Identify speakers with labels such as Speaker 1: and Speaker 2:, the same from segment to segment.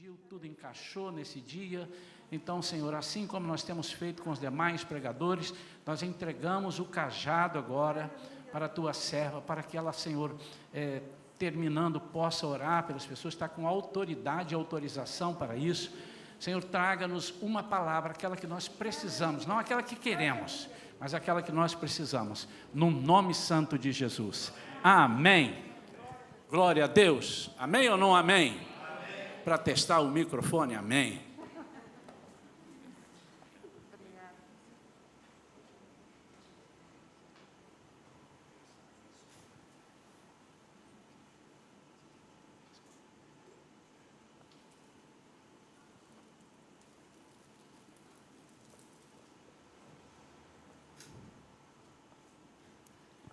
Speaker 1: surgiu, tudo encaixou nesse dia. Então, Senhor, assim como nós temos feito com os demais pregadores, nós entregamos o cajado agora para a tua serva, para que ela, Senhor, terminando, possa orar pelas pessoas, está com autoridade e autorização para isso. Senhor, traga-nos uma palavra, aquela que nós precisamos, não aquela que queremos, mas aquela que nós precisamos, no nome santo de Jesus. Amém. Glória a Deus. Amém ou não amém? Amém. Para testar o microfone, amém.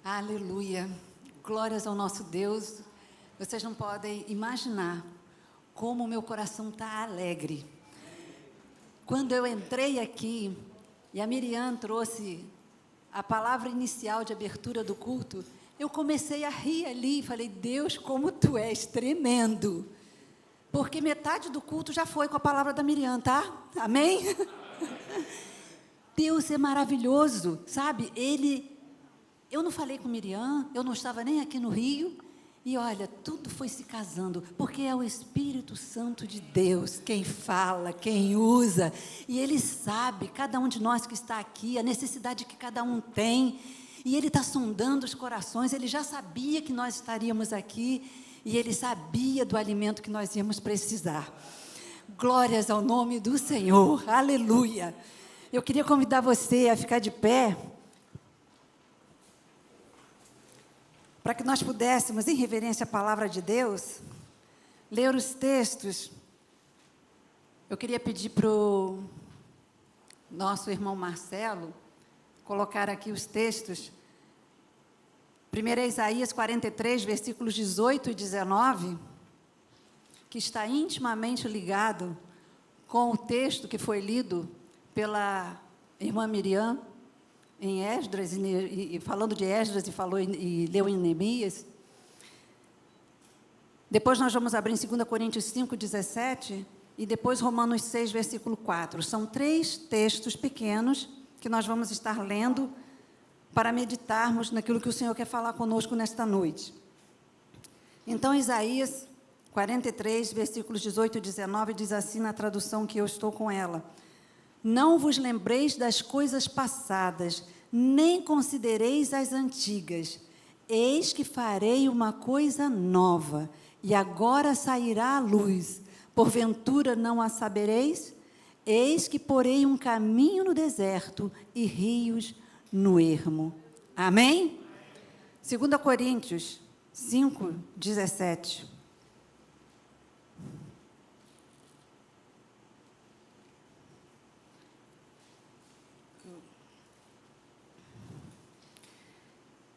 Speaker 2: Aleluia, glórias ao nosso Deus. Vocês não podem imaginar como o meu coração está alegre. Quando eu entrei aqui e a Miriam trouxe a palavra inicial de abertura do culto, eu comecei a rir ali e falei, Deus, como tu és tremendo. Porque metade do culto já foi com a palavra da Miriam, tá? Amém? Deus é maravilhoso, sabe? Eu não falei com Miriam, eu não estava nem aqui no Rio, e olha, tudo foi se casando, porque é o Espírito Santo de Deus quem fala, quem usa, e Ele sabe, cada um de nós que está aqui, a necessidade que cada um tem, e Ele está sondando os corações. Ele já sabia que nós estaríamos aqui, e Ele sabia do alimento que nós íamos precisar. Glórias ao nome do Senhor, aleluia. Eu queria convidar você a ficar de pé, para que nós pudéssemos, em reverência à palavra de Deus, ler os textos. Eu queria pedir para o nosso irmão Marcelo colocar aqui os textos. Primeiro é Isaías 43, versículos 18 e 19, que está intimamente ligado com o texto que foi lido pela irmã Miriam, em Esdras, e falando de Esdras, e leu em Neemias. Depois nós vamos abrir em 2 Coríntios 5, 17, e depois Romanos 6, versículo 4. São 3 textos pequenos que nós vamos estar lendo para meditarmos naquilo que o Senhor quer falar conosco nesta noite. Então, Isaías 43, versículos 18 e 19, diz assim na tradução que eu estou com ela: não vos lembreis das coisas passadas, nem considereis as antigas. Eis que farei uma coisa nova, e agora sairá a luz. Porventura não a sabereis? Eis que porei um caminho no deserto e rios no ermo. Amém? 2 Coríntios 5, 17.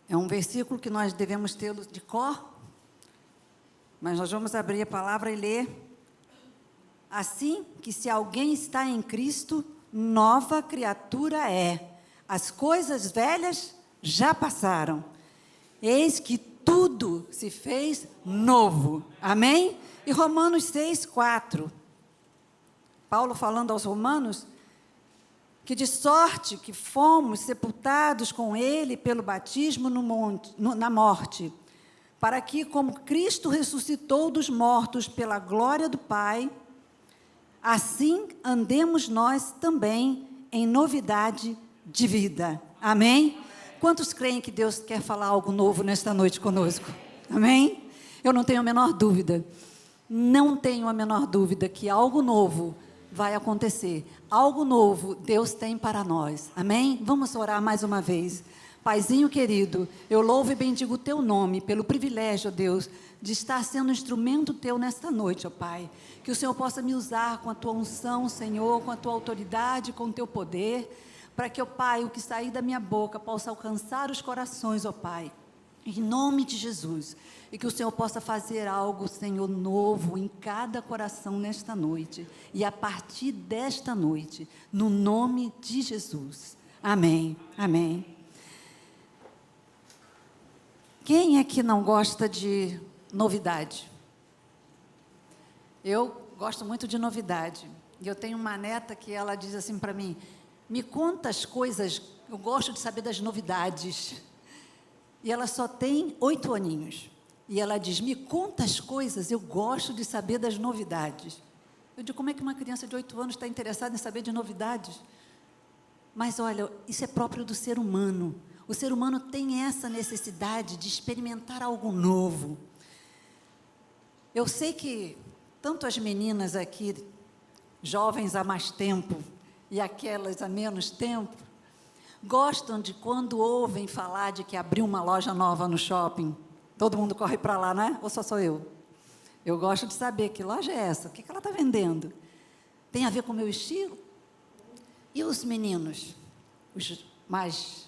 Speaker 2: É um versículo que nós devemos tê-lo de cor, mas nós vamos abrir a palavra e ler. Assim que se alguém está em Cristo, nova criatura é. As coisas velhas já passaram. Eis que tudo se fez novo. Amém? E Romanos 6, 4. Paulo falando aos romanos, que de sorte que fomos sepultados com Ele pelo batismo na morte, para que, como Cristo ressuscitou dos mortos pela glória do Pai, assim andemos nós também em novidade de vida. Amém? Quantos creem que Deus quer falar algo novo nesta noite conosco? Amém? Eu não tenho a menor dúvida, que algo novo vai acontecer. Algo novo Deus tem para nós. Amém? Vamos orar mais uma vez. Paizinho querido, eu louvo e bendigo o teu nome pelo privilégio, ó Deus, de estar sendo instrumento teu nesta noite, ó Pai. Que o Senhor possa me usar com a tua unção, Senhor, com a tua autoridade, com o teu poder, para que, ó Pai, o que sair da minha boca possa alcançar os corações, ó Pai. Em nome de Jesus. E que o Senhor possa fazer algo, Senhor, novo em cada coração nesta noite. E a partir desta noite, no nome de Jesus. Amém. Amém. Quem é que não gosta de novidade? Eu gosto muito de novidade. E eu tenho uma neta que ela diz assim para mim: me conta as coisas, eu gosto de saber das novidades. E ela só tem 8 aninhos. E ela diz: me conta as coisas, eu gosto de saber das novidades. Eu digo: como é que uma criança de 8 anos está interessada em saber de novidades? Mas olha, isso é próprio do ser humano. O ser humano tem essa necessidade de experimentar algo novo. Eu sei que tanto as meninas aqui, jovens há mais tempo, e aquelas há menos tempo, gostam de quando ouvem falar de que abriu uma loja nova no shopping. Todo mundo corre para lá, não é? Ou só sou eu? Eu gosto de saber que loja é essa, o que ela está vendendo. Tem a ver com o meu estilo? E os meninos, os mais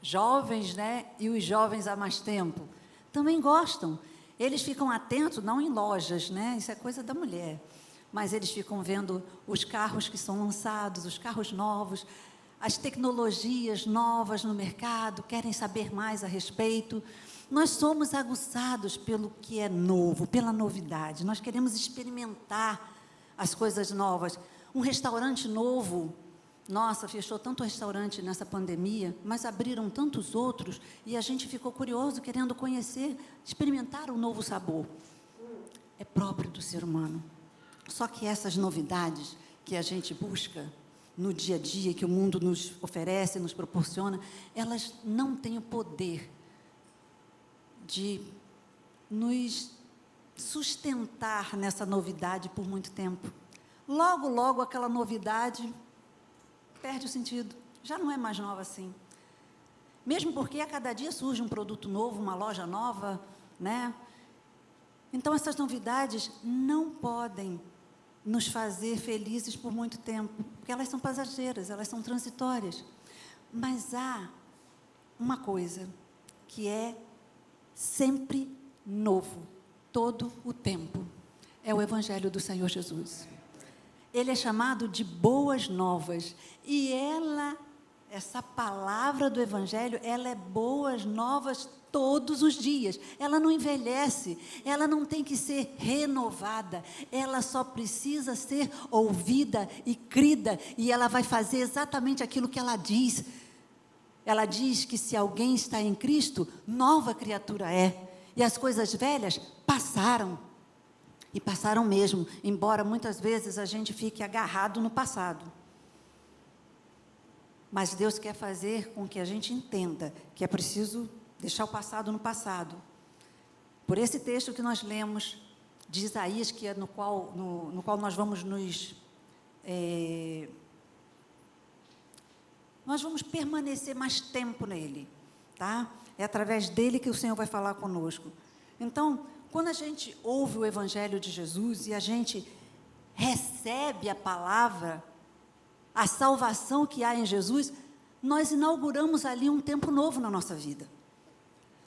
Speaker 2: jovens, né? E os jovens há mais tempo, também gostam. Eles ficam atentos, não em lojas, né? Isso é coisa da mulher. Mas eles ficam vendo os carros que são lançados, os carros novos, as tecnologias novas no mercado, querem saber mais a respeito. Nós somos aguçados pelo que é novo, pela novidade. Nós queremos experimentar as coisas novas. Um restaurante novo, nossa, fechou tanto restaurante nessa pandemia, mas abriram tantos outros, e a gente ficou curioso, querendo conhecer, experimentar um novo sabor. É próprio do ser humano. Só que essas novidades que a gente busca no dia a dia, que o mundo nos oferece, nos proporciona, elas não têm o poder de nos sustentar nessa novidade por muito tempo. Logo, logo, aquela novidade perde o sentido. Já não é mais nova assim. Mesmo porque a cada dia surge um produto novo, uma loja nova, né? Então, essas novidades não podem nos fazer felizes por muito tempo, porque elas são passageiras, elas são transitórias. Mas há uma coisa que é sempre novo, todo o tempo. É o Evangelho do Senhor Jesus. Ele é chamado de boas novas. E essa palavra do Evangelho, ela é boas novas todos os dias. Ela não envelhece, ela não tem que ser renovada, ela só precisa ser ouvida e crida, e ela vai fazer exatamente aquilo que ela diz. Ela diz que se alguém está em Cristo, nova criatura é, e as coisas velhas passaram, e passaram mesmo, embora muitas vezes a gente fique agarrado no passado. Mas Deus quer fazer com que a gente entenda que é preciso deixar o passado no passado. Por esse texto que nós lemos, de Isaías, que é no qual nós vamos nós vamos permanecer mais tempo nele, tá? É através dele que o Senhor vai falar conosco. Então, quando a gente ouve o Evangelho de Jesus e a gente recebe a palavra, a salvação que há em Jesus, nós inauguramos ali um tempo novo na nossa vida.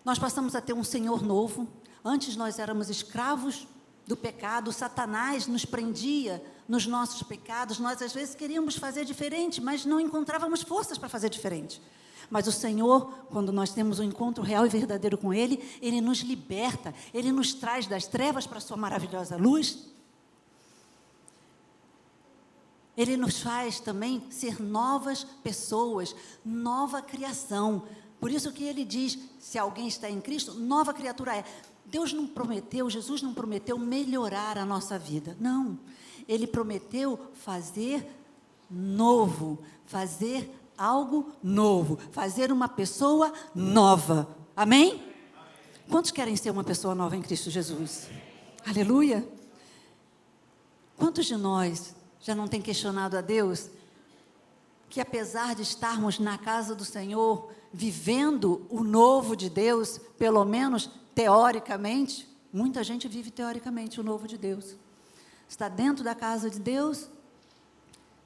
Speaker 2: Nós passamos a ter um Senhor novo. Antes nós éramos escravos do pecado, Satanás nos prendia nos nossos pecados, nós às vezes queríamos fazer diferente, mas não encontrávamos forças para fazer diferente. Mas o Senhor, quando nós temos um encontro real e verdadeiro com Ele, Ele nos liberta, Ele nos traz das trevas para a sua maravilhosa luz. Ele nos faz também ser novas pessoas, nova criação. Por isso que Ele diz, se alguém está em Cristo, nova criatura é. Deus não prometeu, Jesus não prometeu melhorar a nossa vida, não. Ele prometeu fazer novo, fazer algo novo, fazer uma pessoa nova. Amém? Quantos querem ser uma pessoa nova em Cristo Jesus? Aleluia! Quantos de nós já não tem questionado a Deus que, apesar de estarmos na casa do Senhor, vivendo o novo de Deus, pelo menos teoricamente, muita gente vive teoricamente o novo de Deus, está dentro da casa de Deus,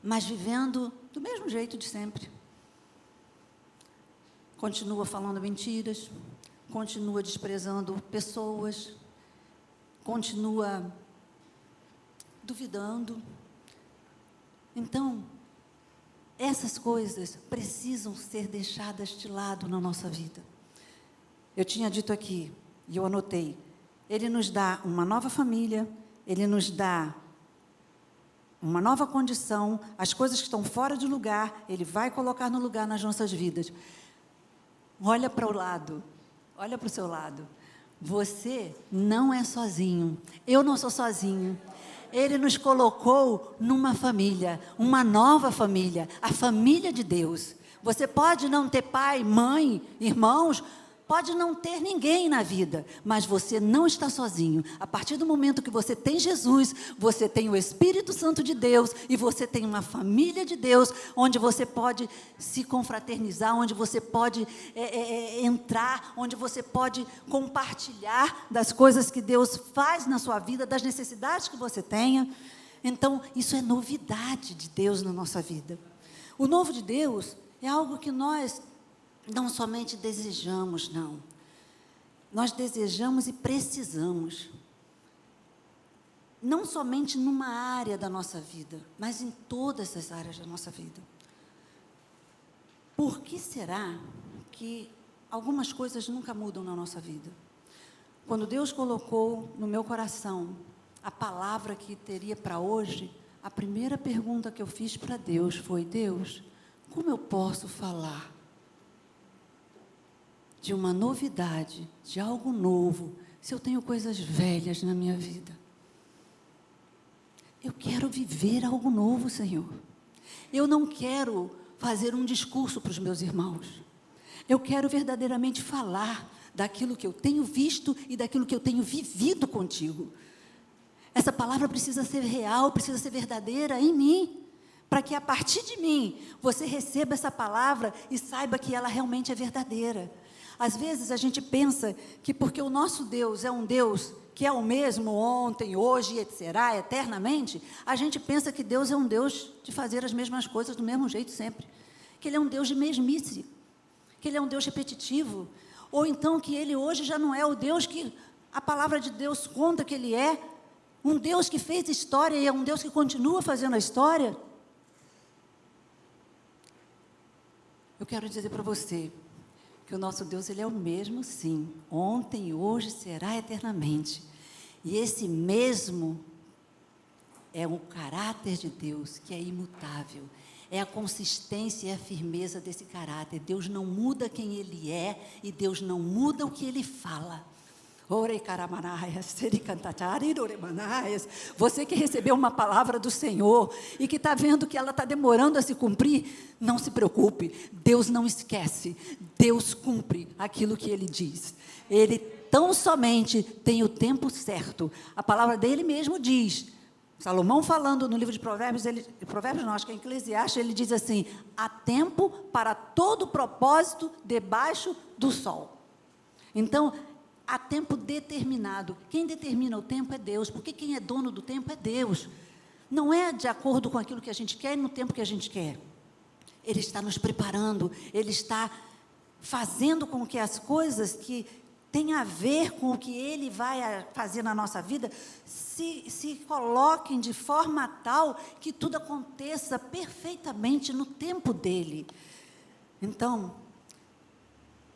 Speaker 2: mas vivendo do mesmo jeito de sempre, continua falando mentiras, continua desprezando pessoas, continua duvidando. Então, essas coisas precisam ser deixadas de lado na nossa vida. Eu tinha dito aqui, e eu anotei, Ele nos dá uma nova família, Ele nos dá uma nova condição, as coisas que estão fora de lugar, Ele vai colocar no lugar nas nossas vidas. Olha para o lado, olha para o seu lado. Você não é sozinho, eu não sou sozinho. Ele nos colocou numa família, uma nova família, a família de Deus. Você pode não ter pai, mãe, irmãos, pode não ter ninguém na vida, mas você não está sozinho. A partir do momento que você tem Jesus, você tem o Espírito Santo de Deus e você tem uma família de Deus, onde você pode se confraternizar, onde você pode entrar, onde você pode compartilhar das coisas que Deus faz na sua vida, das necessidades que você tenha. Então, isso é novidade de Deus na nossa vida. O novo de Deus é algo que nós não somente desejamos, não. Nós desejamos e precisamos. Não somente numa área da nossa vida, mas em todas as áreas da nossa vida. Por que será que algumas coisas nunca mudam na nossa vida? Quando Deus colocou no meu coração a palavra que teria para hoje, a primeira pergunta que eu fiz para Deus foi: Deus, como eu posso falar de uma novidade, de algo novo, se eu tenho coisas velhas na minha vida? Eu quero viver algo novo, Senhor. Eu não quero fazer um discurso para os meus irmãos. Eu quero verdadeiramente falar daquilo que eu tenho visto e daquilo que eu tenho vivido contigo. Essa palavra precisa ser real, precisa ser verdadeira em mim, para que a partir de mim, você receba essa palavra e saiba que ela realmente é verdadeira. Às vezes a gente pensa que porque o nosso Deus é um Deus que é o mesmo ontem, hoje e será eternamente, a gente pensa que Deus é um Deus de fazer as mesmas coisas do mesmo jeito sempre. Que Ele é um Deus de mesmice, que Ele é um Deus repetitivo, ou então que Ele hoje já não é o Deus que a palavra de Deus conta que Ele é, um Deus que fez história e é um Deus que continua fazendo a história. Eu quero dizer para você que o nosso Deus, Ele é o mesmo, sim, ontem, hoje, será eternamente. E esse mesmo é o caráter de Deus, que é imutável. É a consistência e a firmeza desse caráter. Deus não muda quem Ele é e Deus não muda o que Ele fala. Você que recebeu uma palavra do Senhor e que está vendo que ela está demorando a se cumprir, não se preocupe, Deus não esquece, Deus cumpre aquilo que Ele diz. Ele tão somente tem o tempo certo. A palavra dele mesmo diz, Salomão falando no livro de Provérbios, Provérbios não, acho que é Eclesiastes, ele diz assim: há tempo para todo propósito debaixo do sol. Então, há tempo determinado. Quem determina o tempo é Deus, porque quem é dono do tempo é Deus. Não é de acordo com aquilo que a gente quer e no tempo que a gente quer. Ele está nos preparando, Ele está fazendo com que as coisas que têm a ver com o que Ele vai fazer na nossa vida se coloquem de forma tal que tudo aconteça perfeitamente no tempo dEle. Então,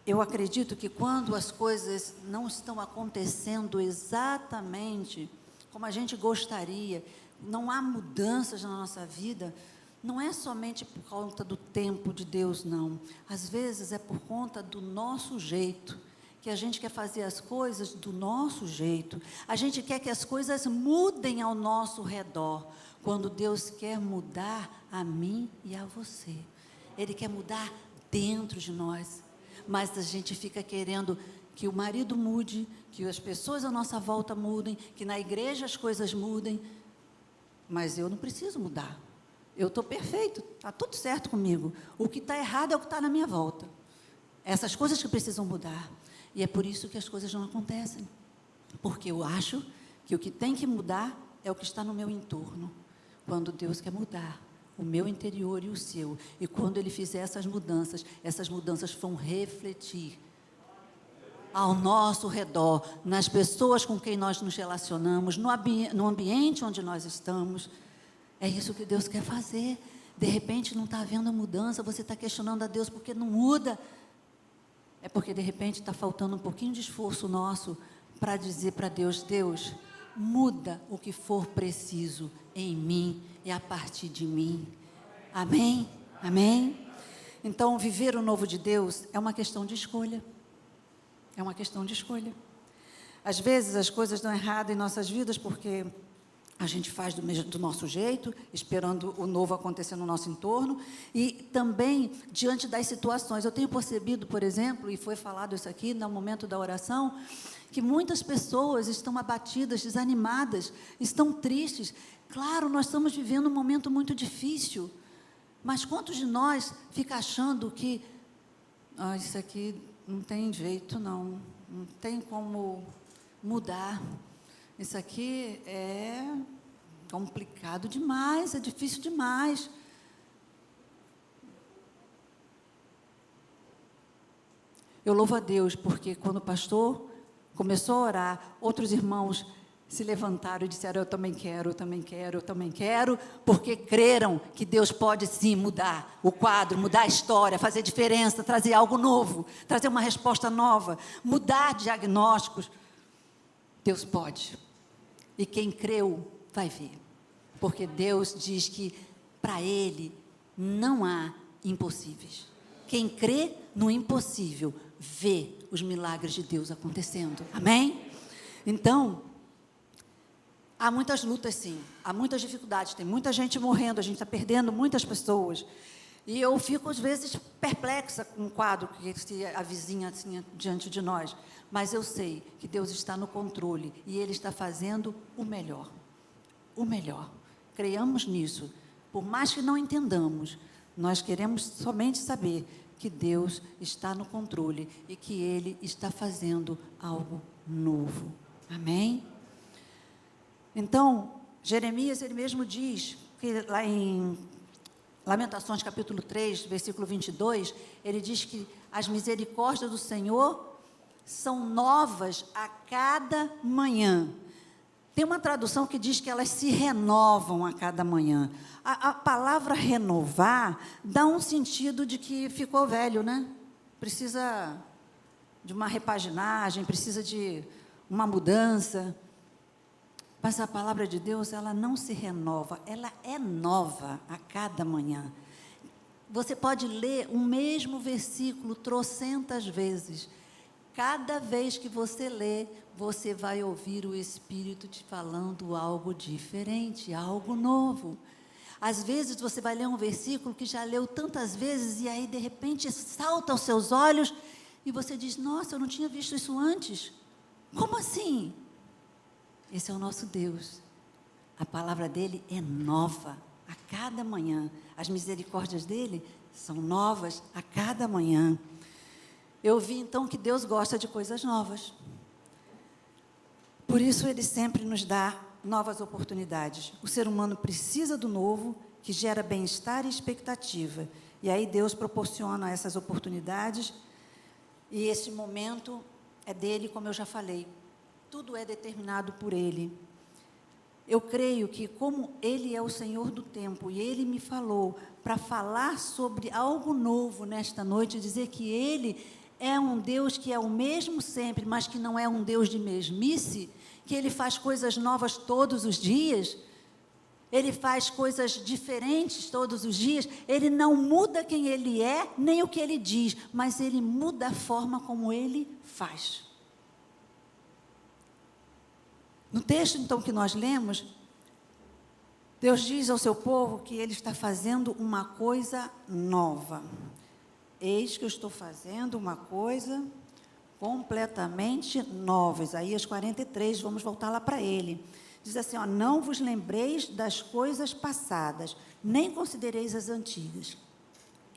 Speaker 2: eu acredito que quando as coisas não estão acontecendo exatamente como a gente gostaria, não há mudanças na nossa vida, não é somente por conta do tempo de Deus, não. Às vezes é por conta do nosso jeito, que a gente quer fazer as coisas do nosso jeito. A gente quer que as coisas mudem ao nosso redor, quando Deus quer mudar a mim e a você. Ele quer mudar dentro de nós. Mas a gente fica querendo que o marido mude, que as pessoas à nossa volta mudem, que na igreja as coisas mudem, mas eu não preciso mudar. Eu estou perfeito, está tudo certo comigo. O que está errado é o que está na minha volta. Essas coisas que precisam mudar. E é por isso que as coisas não acontecem. Porque eu acho que o que tem que mudar é o que está no meu entorno. Quando Deus quer mudar o meu interior e o seu. E quando Ele fizer essas mudanças vão refletir ao nosso redor, nas pessoas com quem nós nos relacionamos, no ambiente onde nós estamos. É isso que Deus quer fazer. De repente não está havendo mudança, você está questionando a Deus porque não muda. É porque de repente está faltando um pouquinho de esforço nosso para dizer para Deus: Deus, muda o que for preciso em mim e a partir de mim. Amém? Amém? Então, viver o novo de Deus é uma questão de escolha. É uma questão de escolha. Às vezes as coisas dão errado em nossas vidas porque a gente faz do nosso jeito, esperando o novo acontecer no nosso entorno, e também diante das situações. Eu tenho percebido, por exemplo, e foi falado isso aqui no momento da oração, que muitas pessoas estão abatidas, desanimadas, estão tristes. Claro, nós estamos vivendo um momento muito difícil, mas quantos de nós ficam achando que isso aqui não tem jeito, não tem como mudar, isso aqui é complicado demais, é difícil demais. Eu louvo a Deus, porque quando o pastor começou a orar, outros irmãos se levantaram e disseram, eu também quero, eu também quero, eu também quero, porque creram que Deus pode sim mudar o quadro, mudar a história, fazer diferença, trazer algo novo, trazer uma resposta nova, mudar diagnósticos. Deus pode. E quem creu vai ver. Porque Deus diz que para Ele não há impossíveis. Quem crê no impossível vê os milagres de Deus acontecendo. Amém? Então, há muitas lutas, sim, há muitas dificuldades, tem muita gente morrendo, a gente está perdendo muitas pessoas, e eu fico às vezes perplexa com o quadro que se avizinha assim diante de nós, mas eu sei que Deus está no controle, e Ele está fazendo o melhor, creiamos nisso, por mais que não entendamos, nós queremos somente saber que Deus está no controle, e que Ele está fazendo algo novo, amém? Então, Jeremias, ele mesmo diz, que lá em Lamentações, capítulo 3, versículo 22, ele diz que as misericórdias do Senhor são novas a cada manhã. Tem uma tradução que diz que elas se renovam a cada manhã. A palavra renovar dá um sentido de que ficou velho, né? Precisa de uma repaginagem, precisa de uma mudança. Mas a palavra de Deus, ela não se renova, ela é nova a cada manhã. Você pode ler o mesmo versículo trocentas vezes. Cada vez que você lê, você vai ouvir o Espírito te falando algo diferente, algo novo. Às vezes você vai ler um versículo que já leu tantas vezes e aí de repente salta aos seus olhos e você diz, nossa, eu não tinha visto isso antes. Como assim? Esse é o nosso Deus. A palavra dele é nova a cada manhã. As misericórdias dele são novas a cada manhã. Eu vi então que Deus gosta de coisas novas. Por isso ele sempre nos dá novas oportunidades. O ser humano precisa do novo, que gera bem-estar e expectativa. E aí Deus proporciona essas oportunidades. E esse momento é dele, como eu já falei. Tudo é determinado por Ele. Eu creio que como Ele é o Senhor do tempo, e Ele me falou para falar sobre algo novo nesta noite, dizer que Ele é um Deus que é o mesmo sempre, mas que não é um Deus de mesmice, que Ele faz coisas novas todos os dias, Ele faz coisas diferentes todos os dias, Ele não muda quem Ele é, nem o que Ele diz, mas Ele muda a forma como Ele faz. No texto, então, que nós lemos, Deus diz ao seu povo que Ele está fazendo uma coisa nova. Eis que eu estou fazendo uma coisa completamente nova. Isaías 43, vamos voltar lá para ele. Diz assim, ó, não vos lembreis das coisas passadas, nem considereis as antigas.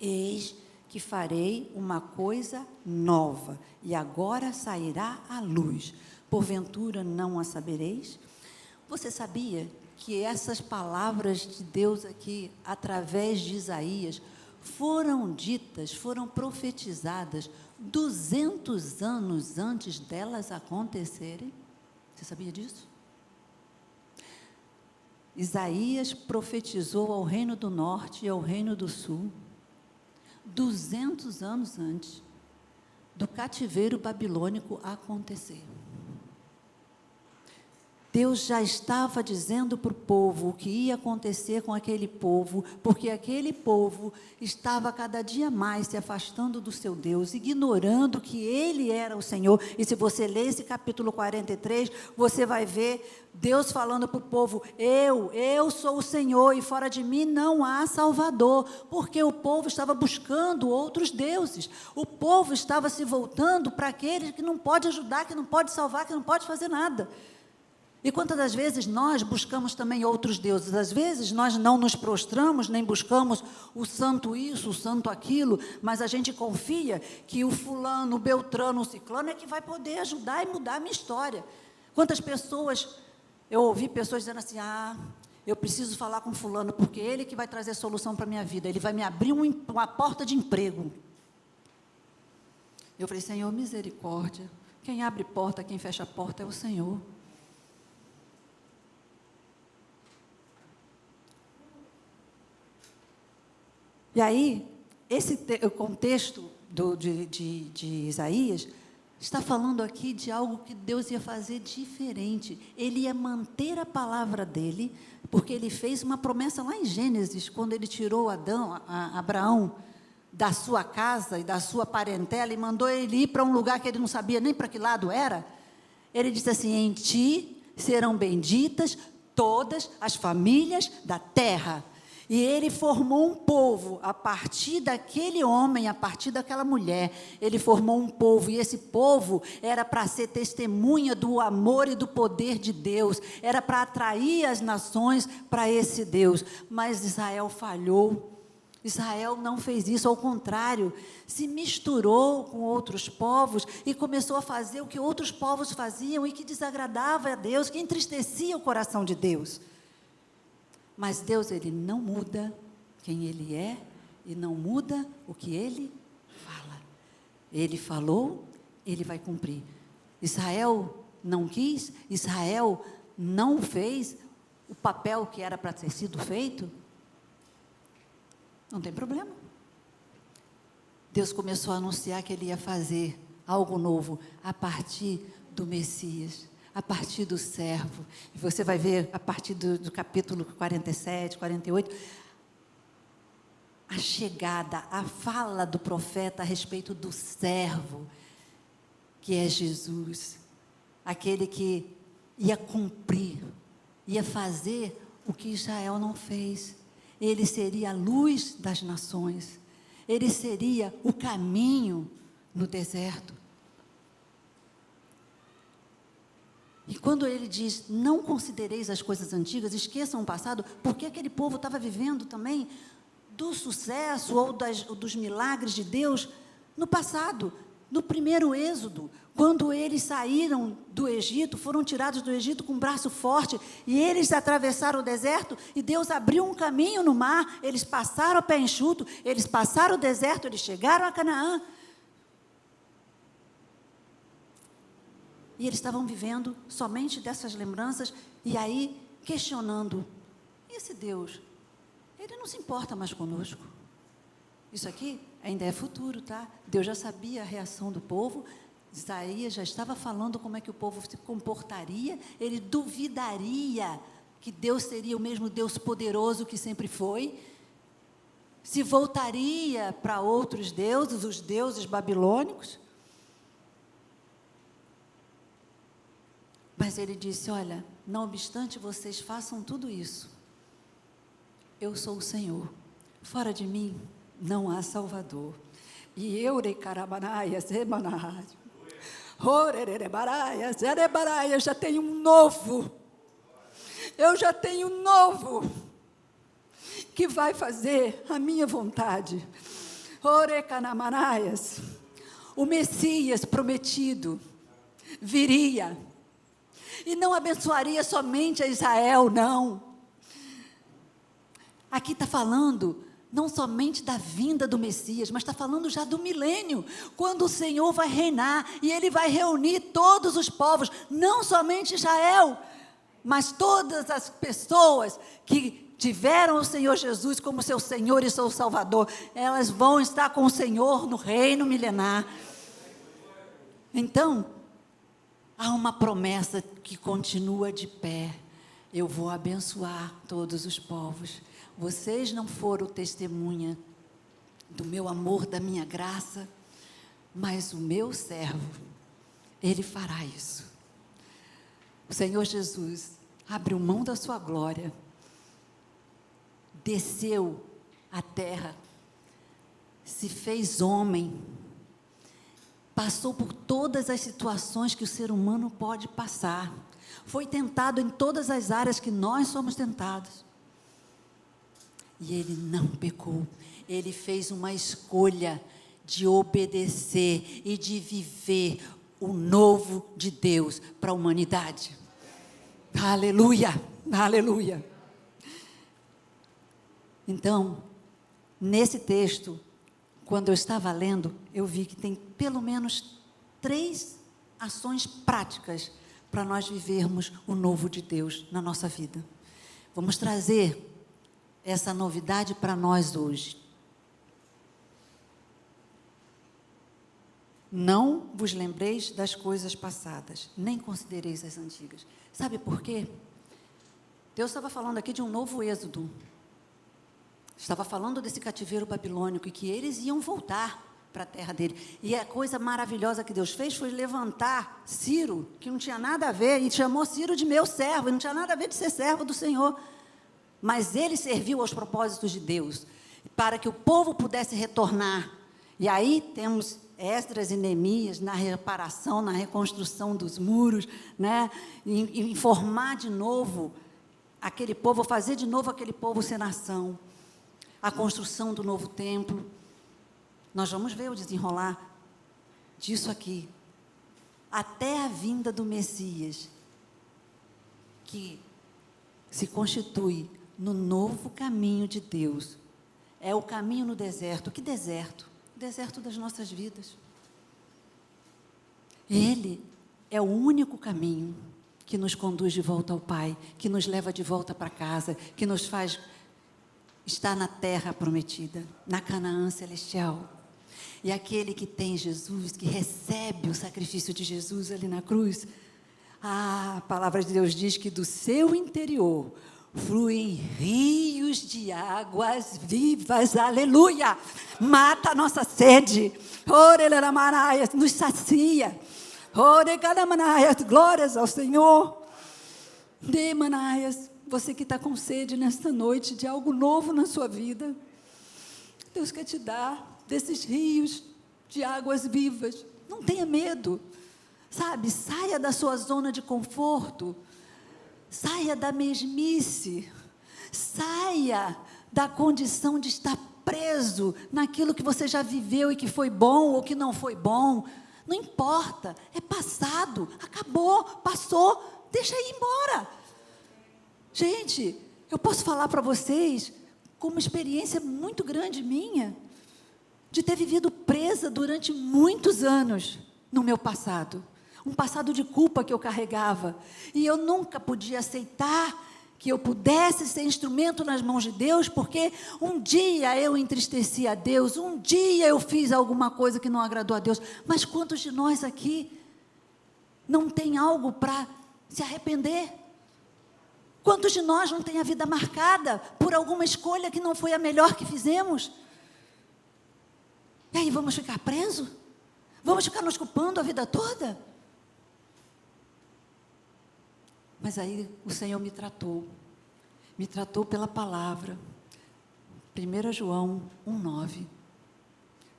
Speaker 2: Eis que farei uma coisa nova, e agora sairá à luz. Porventura não a sabereis? Você sabia que essas palavras de Deus aqui, através de Isaías, foram ditas, foram profetizadas 200 anos antes delas acontecerem? Você sabia disso? Isaías profetizou ao reino do norte e ao reino do sul, 200 anos antes do cativeiro babilônico acontecer. Deus já estava dizendo para o povo o que ia acontecer com aquele povo, porque aquele povo estava cada dia mais se afastando do seu Deus, ignorando que Ele era o Senhor. E se você ler esse capítulo 43, você vai ver Deus falando para o povo: eu sou o Senhor e fora de mim não há Salvador, porque o povo estava buscando outros deuses, o povo estava se voltando para aquele que não pode ajudar, que não pode salvar, que não pode fazer nada. E quantas das vezes nós buscamos também outros deuses? Às vezes nós não nos prostramos, nem buscamos o santo isso, o santo aquilo, mas a gente confia que o fulano, o beltrano, o ciclano é que vai poder ajudar e mudar a minha história. Quantas pessoas, eu ouvi pessoas dizendo assim: eu preciso falar com fulano, porque ele que vai trazer solução para a minha vida, ele vai me abrir uma porta de emprego. Eu falei: Senhor, misericórdia, quem abre porta, quem fecha a porta é o Senhor. E aí, o contexto de Isaías está falando aqui de algo que Deus ia fazer diferente. Ele ia manter a palavra dele, porque ele fez uma promessa lá em Gênesis, quando ele tirou Abraão da sua casa e da sua parentela e mandou ele ir para um lugar que ele não sabia nem para que lado era. Ele disse assim: em ti serão benditas todas as famílias da terra. E ele formou um povo, a partir daquele homem, a partir daquela mulher, ele formou um povo, e esse povo era para ser testemunha do amor e do poder de Deus, era para atrair as nações para esse Deus, mas Israel falhou. Israel não fez isso, ao contrário, se misturou com outros povos e começou a fazer o que outros povos faziam e que desagradava a Deus, que entristecia o coração de Deus. Mas Deus, Ele não muda quem Ele é e não muda o que Ele fala. Ele falou, Ele vai cumprir. Israel não quis, Israel não fez o papel que era para ter sido feito. Não tem problema. Deus começou a anunciar que Ele ia fazer algo novo a partir do Messias, a partir do servo. E você vai ver a partir do capítulo 47, 48, a chegada, a fala do profeta a respeito do servo, que é Jesus, aquele que ia cumprir, ia fazer o que Israel não fez. Ele seria a luz das nações, ele seria o caminho no deserto. E quando ele diz: não considereis as coisas antigas, esqueçam o passado, porque aquele povo estava vivendo também do sucesso ou dos milagres de Deus no passado, no primeiro êxodo, quando eles saíram do Egito, foram tirados do Egito com um braço forte, e eles atravessaram o deserto, e Deus abriu um caminho no mar, eles passaram a pé enxuto, eles passaram o deserto, eles chegaram a Canaã. E eles estavam vivendo somente dessas lembranças, e aí questionando: esse Deus, Ele não se importa mais conosco. Isso aqui ainda é futuro, tá? Deus já sabia a reação do povo, Isaías já estava falando como é que o povo se comportaria, ele duvidaria que Deus seria o mesmo Deus poderoso que sempre foi, se voltaria para outros deuses, os deuses babilônicos. Mas ele disse: olha, não obstante vocês façam tudo isso, eu sou o Senhor, fora de mim não há Salvador. E eu já tenho um novo, eu já tenho um novo, que vai fazer a minha vontade. O Messias prometido viria, e não abençoaria somente a Israel, não. Aqui está falando não somente da vinda do Messias, mas está falando já do milênio, quando o Senhor vai reinar, e Ele vai reunir todos os povos, não somente Israel, mas todas as pessoas que tiveram o Senhor Jesus como seu Senhor e seu Salvador, elas vão estar com o Senhor no reino milenar. Então, há uma promessa que continua de pé: eu vou abençoar todos os povos. Vocês não foram testemunha do meu amor, da minha graça, mas o meu servo, ele fará isso. O Senhor Jesus abriu mão da sua glória, desceu à terra, se fez homem, passou por todas as situações que o ser humano pode passar, foi tentado em todas as áreas que nós somos tentados, e ele não pecou. Ele fez uma escolha de obedecer e de viver o novo de Deus para a humanidade. Aleluia, aleluia. Então, nesse texto, quando eu estava lendo, eu vi que tem pelo menos 3 ações práticas para nós vivermos o novo de Deus na nossa vida. Vamos trazer essa novidade para nós hoje. Não vos lembreis das coisas passadas, nem considereis as antigas. Sabe por quê? Deus estava falando aqui de um novo êxodo. Estava falando desse cativeiro babilônico e que eles iam voltar para a terra dele. E a coisa maravilhosa que Deus fez foi levantar Ciro, que não tinha nada a ver, e chamou Ciro de meu servo, e não tinha nada a ver de ser servo do Senhor. Mas ele serviu aos propósitos de Deus, para que o povo pudesse retornar. E aí temos Esdras e Neemias na reparação, na reconstrução dos muros, né? E formar de novo aquele povo, fazer de novo aquele povo ser nação. A construção do novo templo. Nós vamos ver o desenrolar disso aqui, até a vinda do Messias, que se constitui no novo caminho de Deus. É o caminho no deserto. Que deserto? O deserto das nossas vidas. Ele é o único caminho que nos conduz de volta ao Pai, que nos leva de volta para casa, que nos faz estar na terra prometida, na Canaã celestial. E aquele que tem Jesus, que recebe o sacrifício de Jesus ali na cruz, a palavra de Deus diz que do seu interior fluem rios de águas vivas, aleluia, mata a nossa sede, nos sacia, glórias ao Senhor. Você que está com sede nesta noite de algo novo na sua vida, Deus quer te dar desses rios de águas vivas. Não tenha medo, sabe, saia da sua zona de conforto, saia da mesmice, saia da condição de estar preso naquilo que você já viveu e que foi bom ou que não foi bom. Não importa, é passado, acabou, passou, deixa ir embora. Gente, eu posso falar para vocês, com uma experiência muito grande minha, de ter vivido presa durante muitos anos no meu passado. Um passado de culpa que eu carregava, e eu nunca podia aceitar que eu pudesse ser instrumento nas mãos de Deus, porque um dia eu entristeci a Deus, um dia eu fiz alguma coisa que não agradou a Deus. Mas quantos de nós aqui não tem algo para se arrepender? Quantos de nós não tem a vida marcada por alguma escolha que não foi a melhor que fizemos? E aí vamos ficar presos? Vamos ficar nos culpando a vida toda? Mas aí o Senhor me tratou pela palavra. 1 João 1,9.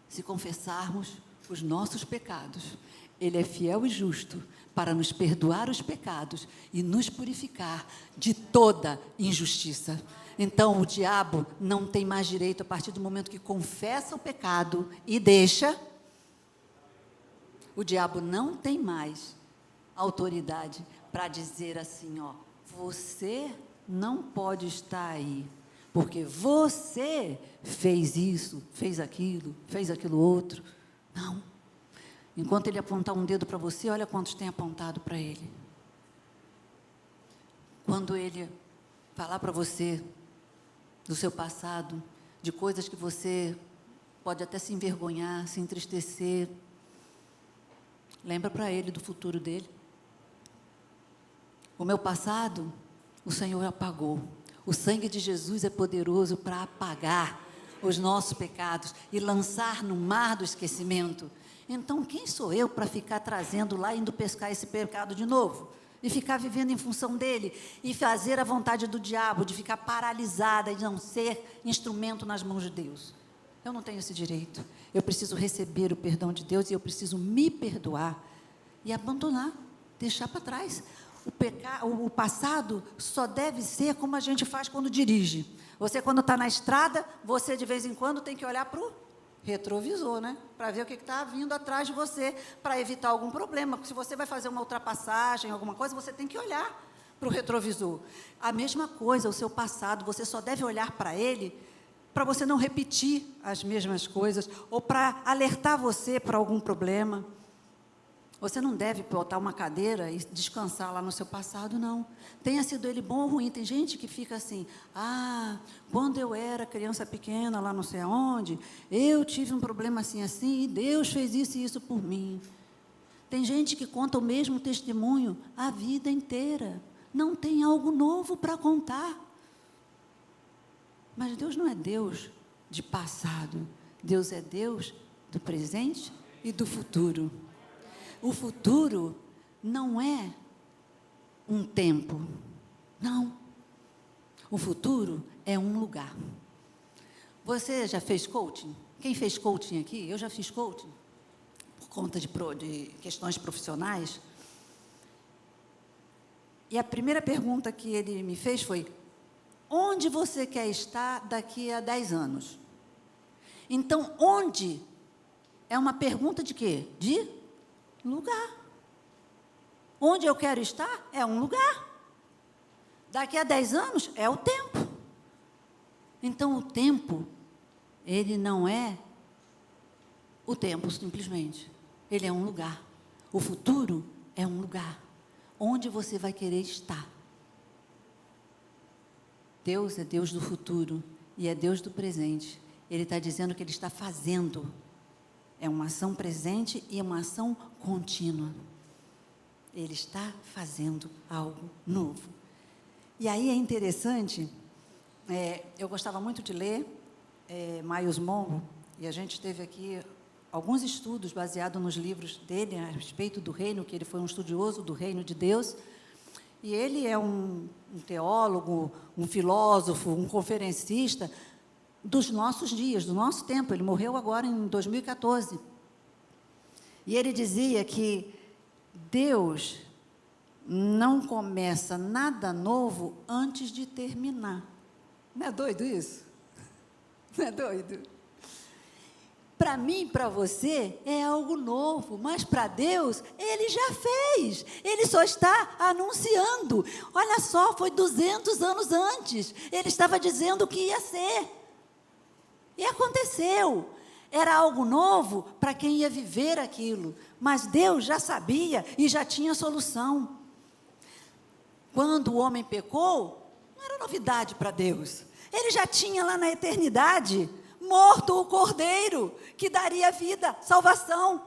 Speaker 2: Se confessarmos os nossos pecados, Ele é fiel e justo para nos perdoar os pecados e nos purificar de toda injustiça. Então o diabo não tem mais direito, a partir do momento que confessa o pecado e deixa, o diabo não tem mais autoridade para dizer assim, ó, você não pode estar aí, porque você fez isso, fez aquilo outro. Não. Enquanto ele apontar um dedo para você, olha quantos tem apontado para ele. Quando ele falar para você do seu passado, de coisas que você pode até se envergonhar, se entristecer, lembra para ele do futuro dele. O meu passado, o Senhor apagou. O sangue de Jesus é poderoso para apagar os nossos pecados e lançar no mar do esquecimento. Então, quem sou eu para ficar trazendo lá, indo pescar esse pecado de novo? E ficar vivendo em função dele, e fazer a vontade do diabo, de ficar paralisada e não ser instrumento nas mãos de Deus. Eu não tenho esse direito. Eu preciso receber o perdão de Deus e eu preciso me perdoar e abandonar, deixar para trás. O passado só deve ser como a gente faz quando dirige. Você, quando está na estrada, você de vez em quando tem que olhar para o retrovisor, né? Para ver o que está vindo atrás de você, para evitar algum problema. Porque se você vai fazer uma ultrapassagem, alguma coisa, você tem que olhar para o retrovisor. A mesma coisa, o seu passado, você só deve olhar para ele, para você não repetir as mesmas coisas, ou para alertar você para algum problema. Você não deve botar uma cadeira e descansar lá no seu passado, não. Tenha sido ele bom ou ruim. Tem gente que fica assim, quando eu era criança pequena, lá não sei aonde, eu tive um problema assim, assim, e Deus fez isso e isso por mim. Tem gente que conta o mesmo testemunho a vida inteira. Não tem algo novo para contar. Mas Deus não é Deus de passado. Deus é Deus do presente e do futuro. O futuro não é um tempo, não. O futuro é um lugar. Você já fez coaching? Quem fez coaching aqui? Eu já fiz coaching, por conta de questões profissionais. E a primeira pergunta que ele me fez foi: onde você quer estar daqui a 10 anos? Então, onde é uma pergunta de quê? De lugar. Onde eu quero estar é um lugar. Daqui a 10 anos é o tempo. Então, o tempo, ele não é o tempo simplesmente. Ele é um lugar. O futuro é um lugar. Onde você vai querer estar. Deus é Deus do futuro e é Deus do presente. Ele está dizendo que Ele está fazendo. É uma ação presente e uma ação contínua. Ele está fazendo algo novo. E aí é interessante, eu gostava muito de ler Miles Monroe, e a gente teve aqui alguns estudos baseados nos livros dele a respeito do reino, que ele foi um estudioso do reino de Deus, e ele é um teólogo, um filósofo, um conferencista dos nossos dias, do nosso tempo. Ele morreu agora em 2014. E ele dizia que Deus não começa nada novo antes de terminar. Não é doido isso? Não é doido? Para mim, para você, é algo novo, mas para Deus, Ele já fez. Ele só está anunciando. Olha só, foi 200 anos antes. Ele estava dizendo o que ia ser. E aconteceu. Era algo novo para quem ia viver aquilo. Mas Deus já sabia e já tinha solução. Quando o homem pecou, não era novidade para Deus. Ele já tinha lá na eternidade morto o cordeiro que daria vida, salvação.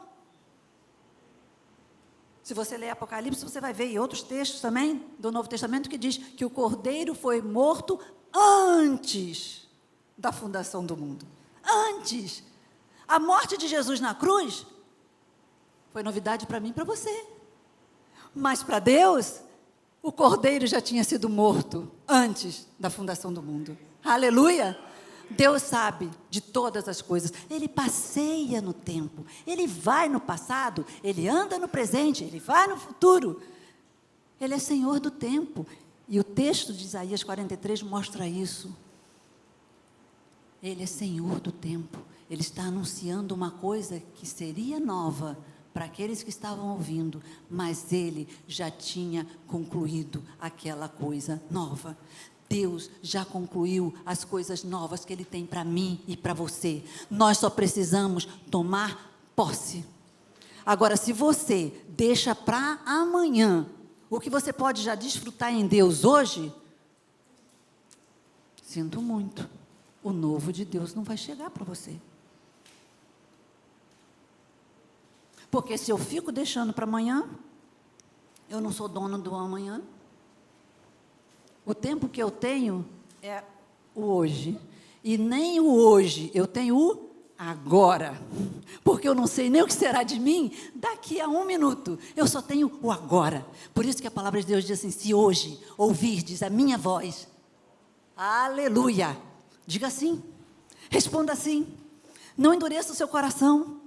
Speaker 2: Se você ler Apocalipse, você vai ver, e outros textos também do Novo Testamento, que diz que o cordeiro foi morto antes da fundação do mundo. Antes. A morte de Jesus na cruz foi novidade para mim e para você. Mas para Deus, o cordeiro já tinha sido morto antes da fundação do mundo. Aleluia! Deus sabe de todas as coisas. Ele passeia no tempo. Ele vai no passado, Ele anda no presente, Ele vai no futuro. Ele é Senhor do tempo. E o texto de Isaías 43 mostra isso. Ele é Senhor do tempo. Ele está anunciando uma coisa que seria nova para aqueles que estavam ouvindo, mas Ele já tinha concluído aquela coisa nova. Deus já concluiu as coisas novas que Ele tem para mim e para você. Nós só precisamos tomar posse. Agora, se você deixa para amanhã o que você pode já desfrutar em Deus hoje, sinto muito, o novo de Deus não vai chegar para você. Porque se eu fico deixando para amanhã, eu não sou dono do amanhã, O tempo que eu tenho é o hoje. E nem o hoje, eu tenho o agora. Porque eu não sei nem o que será de mim daqui a 1 minuto. Eu só tenho o agora. Por isso que a palavra de Deus diz assim: se hoje ouvirdes a minha voz, aleluia. Diga assim, responda assim. Não endureça o seu coração.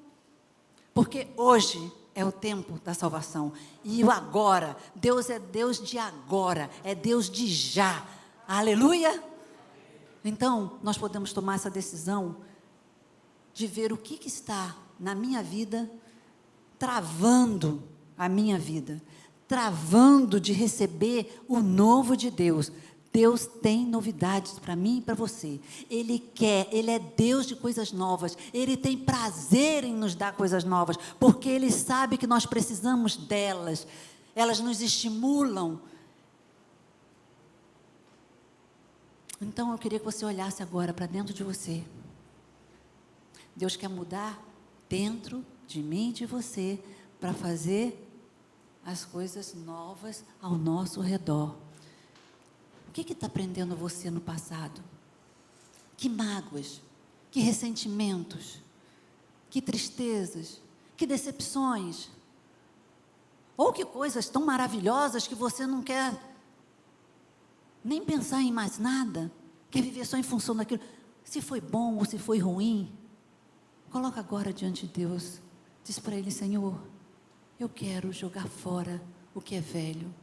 Speaker 2: Porque hoje é o tempo da salvação. E o agora, Deus é Deus de agora, é Deus de já. Aleluia. Então, nós podemos tomar essa decisão de ver o que está na minha vida, travando a minha vida, travando de receber o novo de Deus. Deus tem novidades para mim e para você. Ele quer, Ele é Deus de coisas novas. Ele tem prazer em nos dar coisas novas, porque Ele sabe que nós precisamos delas. Elas nos estimulam. Então, eu queria que você olhasse agora para dentro de você. Deus quer mudar dentro de mim e de você, para fazer as coisas novas ao nosso redor. O que está prendendo você no passado? Que mágoas, que ressentimentos, que tristezas, que decepções, ou que coisas tão maravilhosas que você não quer nem pensar em mais nada, quer viver só em função daquilo. Se foi bom ou se foi ruim, coloca agora diante de Deus, diz para Ele: Senhor, eu quero jogar fora o que é velho,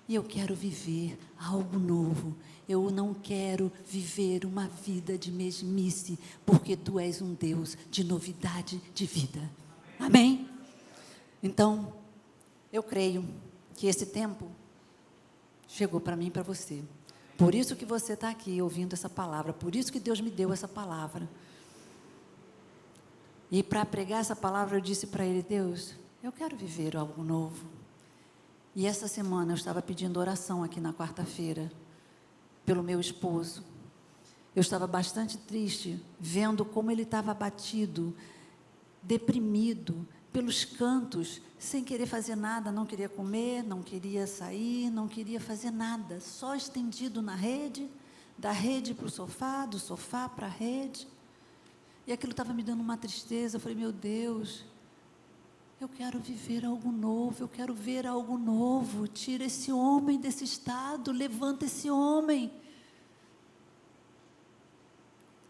Speaker 2: e eu quero viver algo novo. Eu não quero viver uma vida de mesmice, porque Tu és um Deus de novidade de vida. Amém? Então, eu creio que esse tempo chegou para mim e para você. Por isso que você está aqui ouvindo essa palavra, por isso que Deus me deu essa palavra. E para pregar essa palavra, eu disse para Ele: Deus, eu quero viver algo novo. E essa semana eu estava pedindo oração aqui na quarta-feira, pelo meu esposo. Eu estava bastante triste, vendo como ele estava abatido, deprimido, pelos cantos, sem querer fazer nada, não queria comer, não queria sair, não queria fazer nada, só estendido na rede, da rede para o sofá, do sofá para a rede. E aquilo estava me dando uma tristeza. Eu falei: meu Deus, eu quero viver algo novo, eu quero ver algo novo. Tira esse homem desse estado, levanta esse homem.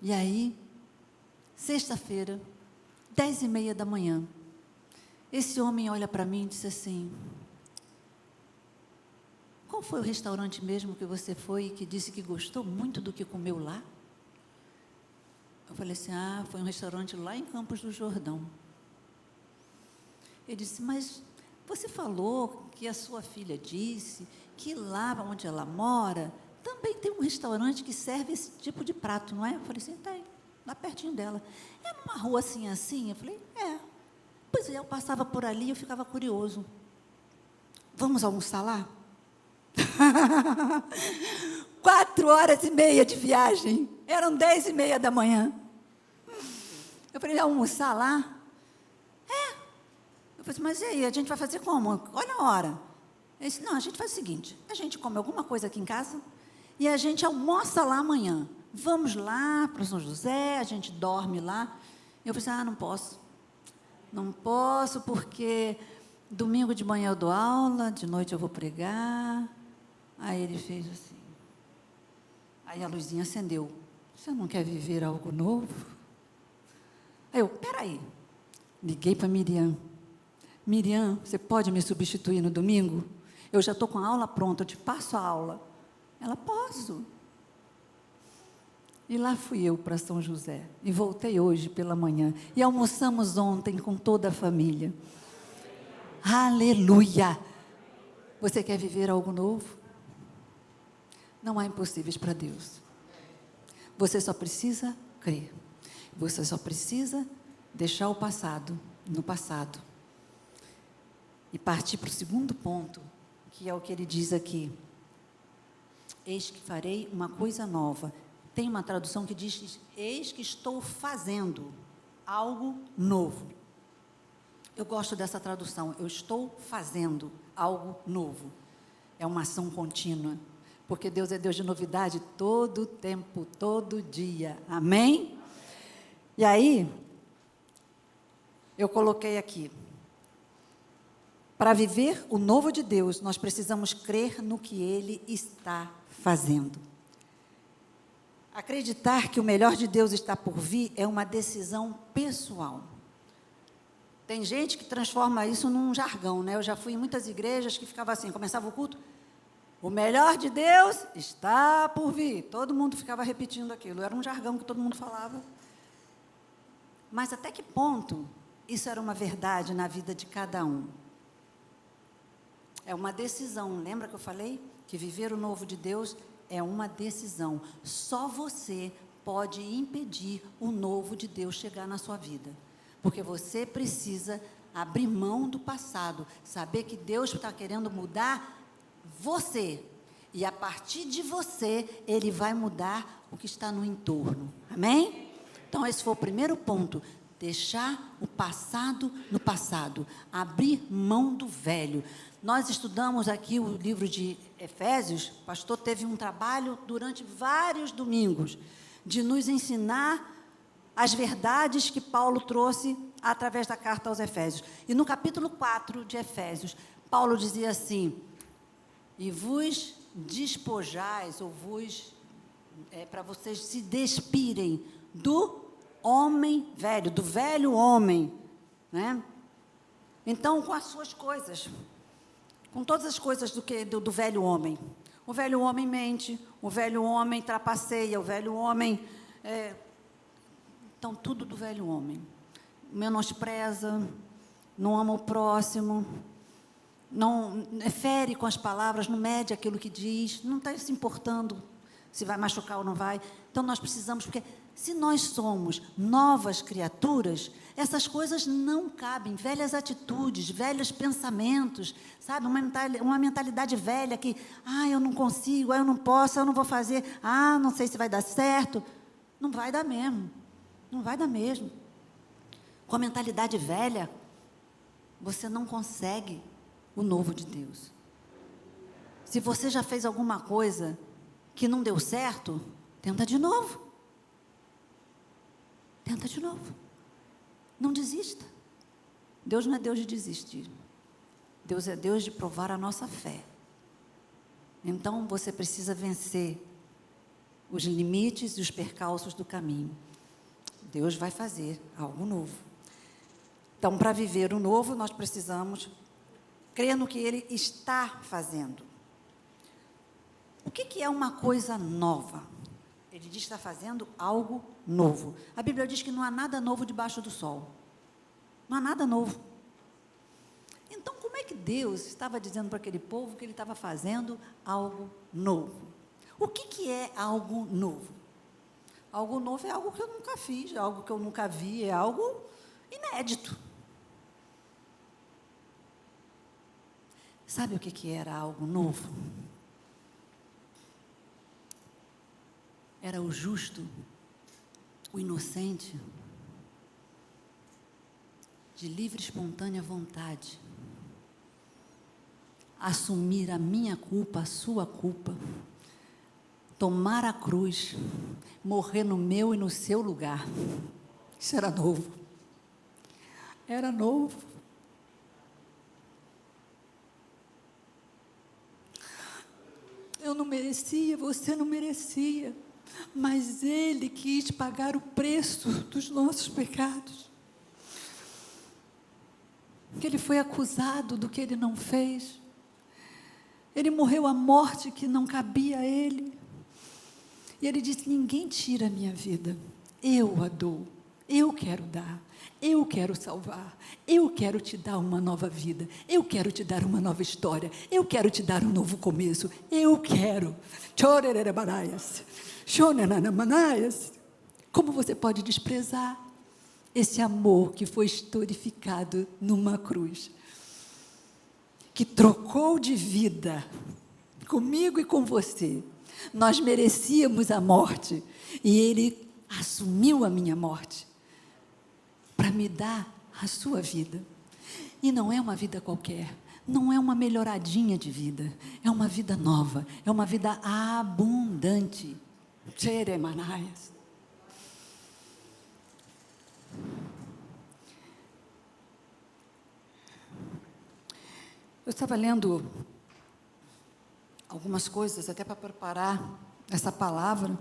Speaker 2: E aí, sexta-feira, 10h30 da manhã, esse homem olha para mim e disse assim: qual foi o restaurante mesmo que você foi e que disse que gostou muito do que comeu lá? Eu falei assim: foi um restaurante lá em Campos do Jordão. Ele disse: mas você falou que a sua filha disse que lá onde ela mora, também tem um restaurante que serve esse tipo de prato, não é? Eu falei assim: tem, lá pertinho dela. É numa rua assim, assim? Eu falei: é. Pois é, eu passava por ali e eu ficava curioso. Vamos almoçar lá? 4h30 de viagem, eram 10h30 da manhã. Eu falei: almoçar lá? É. Eu falei: mas e aí, a gente vai fazer como? Olha a hora. Ele disse: não, a gente faz o seguinte, a gente come alguma coisa aqui em casa e a gente almoça lá amanhã. Vamos lá para São José, a gente dorme lá. Eu falei assim: não posso. Não posso, porque domingo de manhã eu dou aula, de noite eu vou pregar. Aí ele fez assim. Aí a luzinha acendeu. Você não quer viver algo novo? Aí eu: peraí. Liguei para Miriam. Miriam, você pode me substituir no domingo? Eu já estou com a aula pronta, eu te passo a aula. Ela: posso. E lá fui eu para São José, e voltei hoje pela manhã, e almoçamos ontem com toda a família. Aleluia! Você quer viver algo novo? Não há impossíveis para Deus. Você só precisa crer. Você só precisa deixar o passado no passado. E partir para o segundo ponto, que é o que ele diz aqui: eis que farei uma coisa nova. Tem uma tradução que diz: eis que estou fazendo algo novo. Eu gosto dessa tradução: eu estou fazendo algo novo. É uma ação contínua. porque Deus é Deus de novidade todo tempo, todo dia. Amém? E aí, eu coloquei aqui, para viver o novo de Deus, nós precisamos crer no que Ele está fazendo. Acreditar que o melhor de Deus está por vir é uma decisão pessoal. Tem gente que transforma isso num jargão, né? Eu já fui em muitas igrejas que ficava assim, começava o culto, o melhor de Deus está por vir. Todo mundo ficava repetindo aquilo, era um jargão que todo mundo falava. Mas até que ponto isso era uma verdade na vida de cada um? É uma decisão, lembra que eu falei? Que viver o novo de Deus é uma decisão. Só você pode impedir o novo de Deus chegar na sua vida. Porque você precisa abrir mão do passado, saber que Deus está querendo mudar você. E a partir de você, Ele vai mudar o que está no entorno. Amém? Então, esse foi o primeiro ponto. Deixar o passado no passado. Abrir mão do velho. Nós estudamos aqui o livro de Efésios. O pastor teve um trabalho durante vários domingos de nos ensinar as verdades que Paulo trouxe através da carta aos Efésios. E no capítulo 4 de Efésios, Paulo dizia assim: e vos despojais, ou para vocês se despirem do homem velho, do velho homem, né? Então, com as suas coisas, com todas as coisas do velho homem. O velho homem mente, o velho homem trapaceia, o velho homem... Então, tudo do velho homem. Menospreza, não ama o próximo, não fere com as palavras, não mede aquilo que diz, não está se importando se vai machucar ou não vai. Então, nós precisamos, porque se nós somos novas criaturas, essas coisas não cabem, velhas atitudes, velhos pensamentos, sabe, uma mentalidade velha que, eu não consigo, eu não posso, eu não vou fazer, não sei se vai dar certo. Não vai dar mesmo, não vai dar mesmo. Com a mentalidade velha, você não consegue o novo de Deus. Se você já fez alguma coisa que não deu certo, tenta de novo. Tenta de novo. Não desista. Deus não é Deus de desistir. Deus é Deus de provar a nossa fé. Então, você precisa vencer os limites e os percalços do caminho. Deus vai fazer algo novo. Então, para viver o novo, nós precisamos crer no que Ele está fazendo. O que é uma coisa nova? Ele diz que está fazendo algo novo. A Bíblia diz que não há nada novo debaixo do sol. Não há nada novo. Então, como é que Deus estava dizendo para aquele povo que Ele estava fazendo algo novo? O que é algo novo? Algo novo é algo que eu nunca fiz, é algo que eu nunca vi, é algo inédito. Sabe o que era algo novo? Era o justo, o inocente, de livre e espontânea vontade, assumir a minha culpa, a sua culpa, tomar a cruz, morrer no meu e no seu lugar. Isso era novo. Era novo. Eu não merecia, você não merecia, mas Ele quis pagar o preço dos nossos pecados. Que Ele foi acusado do que Ele não fez. Ele morreu a morte que não cabia a Ele. E Ele disse: ninguém tira a minha vida, eu a dou, eu quero dar, eu quero salvar, eu quero te dar uma nova vida, eu quero te dar uma nova história, eu quero te dar um novo começo, eu quero. Como você pode desprezar esse amor que foi historificado numa cruz, que trocou de vida comigo e com você? Nós merecíamos a morte e Ele assumiu a minha morte para me dar a sua vida. E não é uma vida qualquer, não é uma melhoradinha de vida, é uma vida nova, é uma vida abundante. Tcheremanaias. Eu estava lendo algumas coisas até para preparar essa palavra,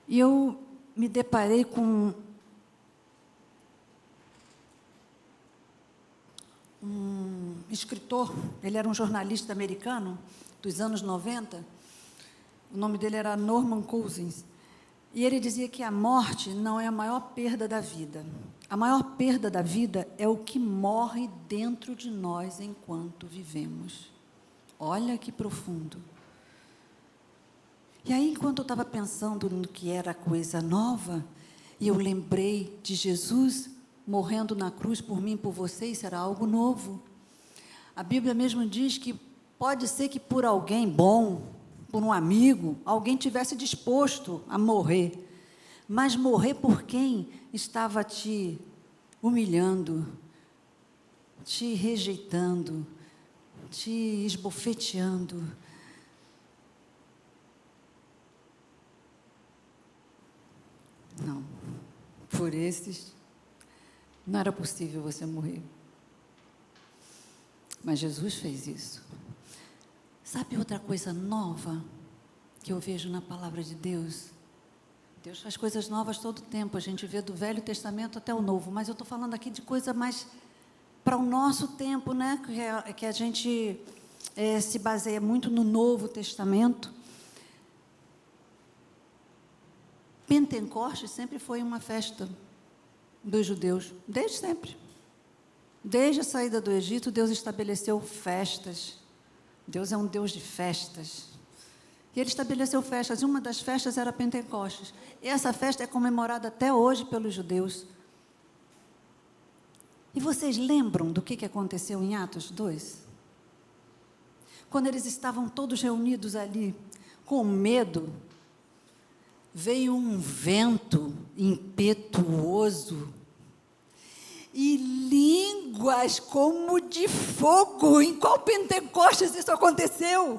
Speaker 2: e eu me deparei com um escritor, ele era um jornalista americano dos anos 90, o nome dele era Norman Cousins, e ele dizia que a morte não é a maior perda da vida. A maior perda da vida é o que morre dentro de nós enquanto vivemos. Olha que profundo. E aí, enquanto eu estava pensando no que era coisa nova, e eu lembrei de Jesus morrendo na cruz por mim e por vocês, será algo novo. A Bíblia mesmo diz que pode ser que por alguém bom, por um amigo, alguém tivesse disposto a morrer, mas morrer por quem estava te humilhando, te rejeitando, te esbofeteando. Não, por esses não era possível você morrer. Mas Jesus fez isso. Sabe outra coisa nova que eu vejo na palavra de Deus? Deus faz coisas novas todo o tempo, a gente vê do Velho Testamento até o Novo, mas eu estou falando aqui de coisa mais para o nosso tempo, né? Que a gente se baseia muito no Novo Testamento. Pentecostes sempre foi uma festa dos judeus, desde sempre. Desde a saída do Egito, Deus estabeleceu festas. Deus é um Deus de festas. E Ele estabeleceu festas, e uma das festas era Pentecostes. E essa festa é comemorada até hoje pelos judeus. E vocês lembram do que aconteceu em Atos 2? Quando eles estavam todos reunidos ali, com medo, veio um vento impetuoso e línguas como de fogo. Em qual Pentecostes isso aconteceu?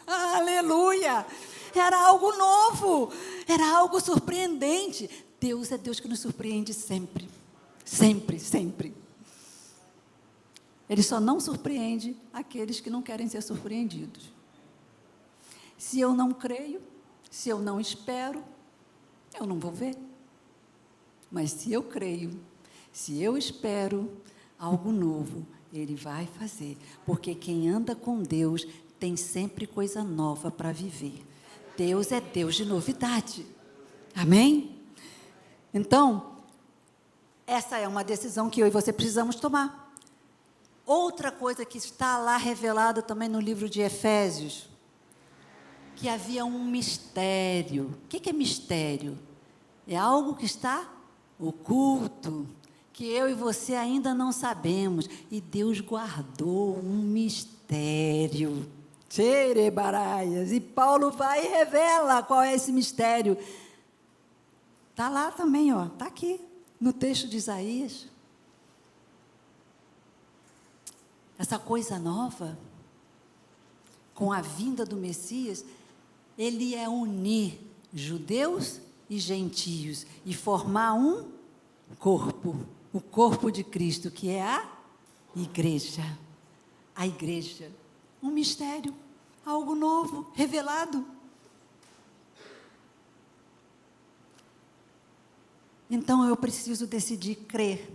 Speaker 2: Aleluia! Era algo novo, era algo surpreendente. Deus é Deus que nos surpreende sempre, sempre, sempre. Ele só não surpreende aqueles que não querem ser surpreendidos. Se eu não creio, se eu não espero, eu não vou ver. Mas se eu creio, se eu espero algo novo, Ele vai fazer. Porque quem anda com Deus tem sempre coisa nova para viver. Deus é Deus de novidade. Amém? Então, essa é uma decisão que eu e você precisamos tomar. Outra coisa que está lá revelada também no livro de Efésios, que havia um mistério. O que é mistério? É algo que está oculto, que eu e você ainda não sabemos, e Deus guardou um mistério. Tcherebaraias, e Paulo vai e revela qual é esse mistério. Está lá também, está aqui, no texto de Isaías. Essa coisa nova, com a vinda do Messias, ele é unir judeus e gentios e formar um corpo, o corpo de Cristo, que é a igreja. A igreja, um mistério, algo novo, revelado. Então eu preciso decidir crer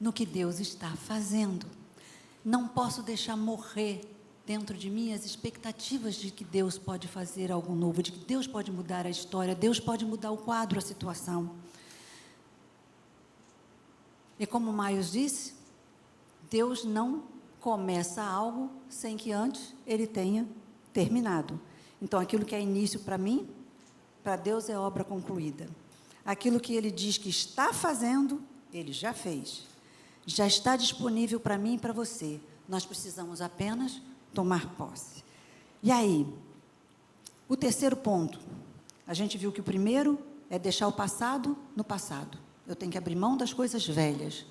Speaker 2: no que Deus está fazendo. Não posso deixar morrer dentro de mim as expectativas de que Deus pode fazer algo novo, de que Deus pode mudar a história, Deus pode mudar o quadro, a situação. E como o Maios disse, Deus não começa algo sem que antes Ele tenha terminado. Então, aquilo que é início para mim, para Deus é obra concluída. Aquilo que Ele diz que está fazendo, Ele já fez. Já está disponível para mim e para você. Nós precisamos apenas tomar posse. E aí, o terceiro ponto. A gente viu que o primeiro é deixar o passado no passado. Eu tenho que abrir mão das coisas velhas.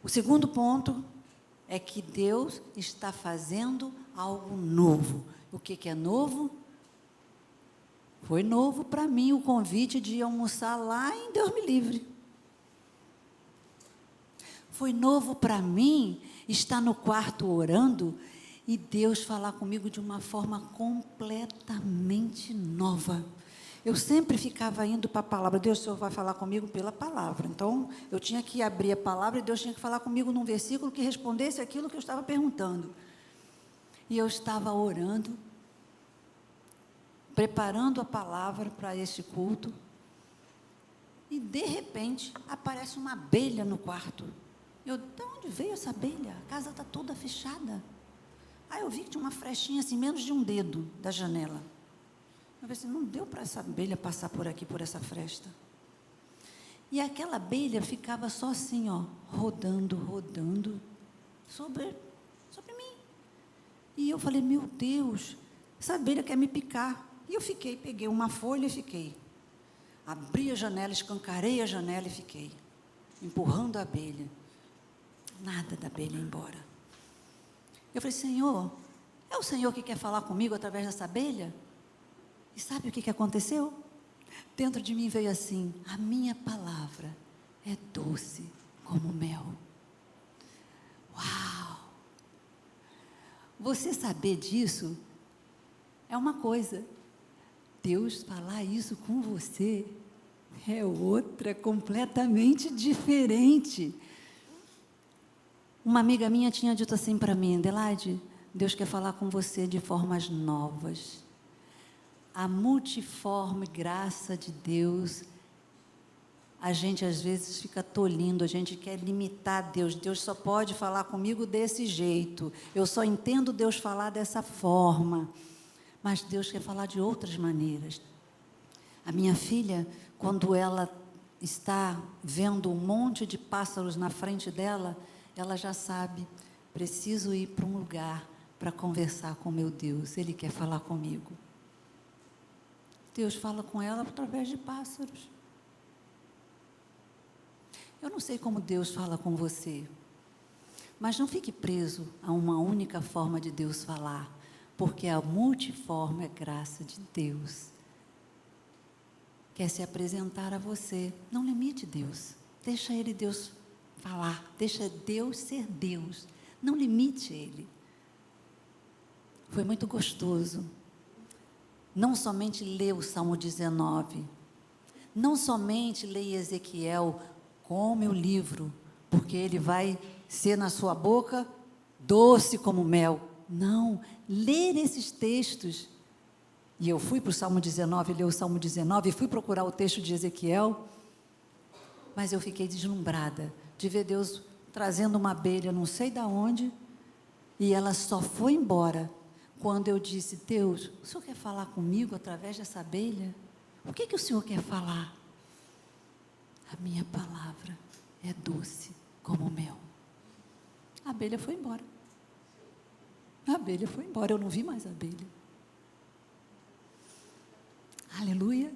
Speaker 2: O segundo ponto é que Deus está fazendo algo novo. O que é novo? Foi novo para mim o convite de almoçar lá em Deus Me Livre. Foi novo para mim estar no quarto orando e Deus falar comigo de uma forma completamente nova. Eu sempre ficava indo para a palavra. Deus, o Senhor vai falar comigo pela palavra. Então, eu tinha que abrir a palavra e Deus tinha que falar comigo num versículo que respondesse aquilo que eu estava perguntando. E eu estava orando, preparando a palavra para este culto, e de repente aparece uma abelha no quarto. De onde veio essa abelha? A casa está toda fechada. Aí eu vi que tinha uma frechinha assim, menos de um dedo da janela. Eu pensei, não deu para essa abelha passar por aqui, por essa fresta. E aquela abelha ficava só assim, ó, rodando sobre mim. E eu falei, meu Deus, essa abelha quer me picar. E eu peguei uma folha e fiquei. Abri a janela, escancarei a janela e fiquei, empurrando a abelha. Nada da abelha ir embora. Eu falei, Senhor, é o Senhor que quer falar comigo através dessa abelha? E sabe o que aconteceu? Dentro de mim veio assim, a minha palavra é doce como mel. Uau! Você saber disso é uma coisa. Deus falar isso com você é outra, completamente diferente. Uma amiga minha tinha dito assim para mim, Adelaide, Deus quer falar com você de formas novas. A multiforme graça de Deus, a gente às vezes fica tolindo, a gente quer limitar Deus. Deus só pode falar comigo desse jeito, eu só entendo Deus falar dessa forma. Mas Deus quer falar de outras maneiras. A minha filha, quando ela está vendo um monte de pássaros na frente dela, ela já sabe, preciso ir para um lugar para conversar com meu Deus, Ele quer falar comigo. Deus fala com ela através de pássaros. Eu não sei como Deus fala com você, mas não fique preso a uma única forma de Deus falar, porque a multiforme graça de Deus quer se apresentar a você. Não limite Deus, deixa Deus falar, deixa Deus ser Deus, não limite Ele. Foi muito gostoso, não somente ler o Salmo 19, não somente ler Ezequiel, come o livro, porque ele vai ser na sua boca doce como mel. Não, ler esses textos. E eu fui para o Salmo 19, ler o Salmo 19, e fui procurar o texto de Ezequiel, mas eu fiquei deslumbrada de ver Deus trazendo uma abelha, não sei de onde, e ela só foi embora quando eu disse, Deus, o Senhor quer falar comigo através dessa abelha? O que o Senhor quer falar? A minha palavra é doce como mel. A abelha foi embora. A abelha foi embora, eu não vi mais a abelha. Aleluia.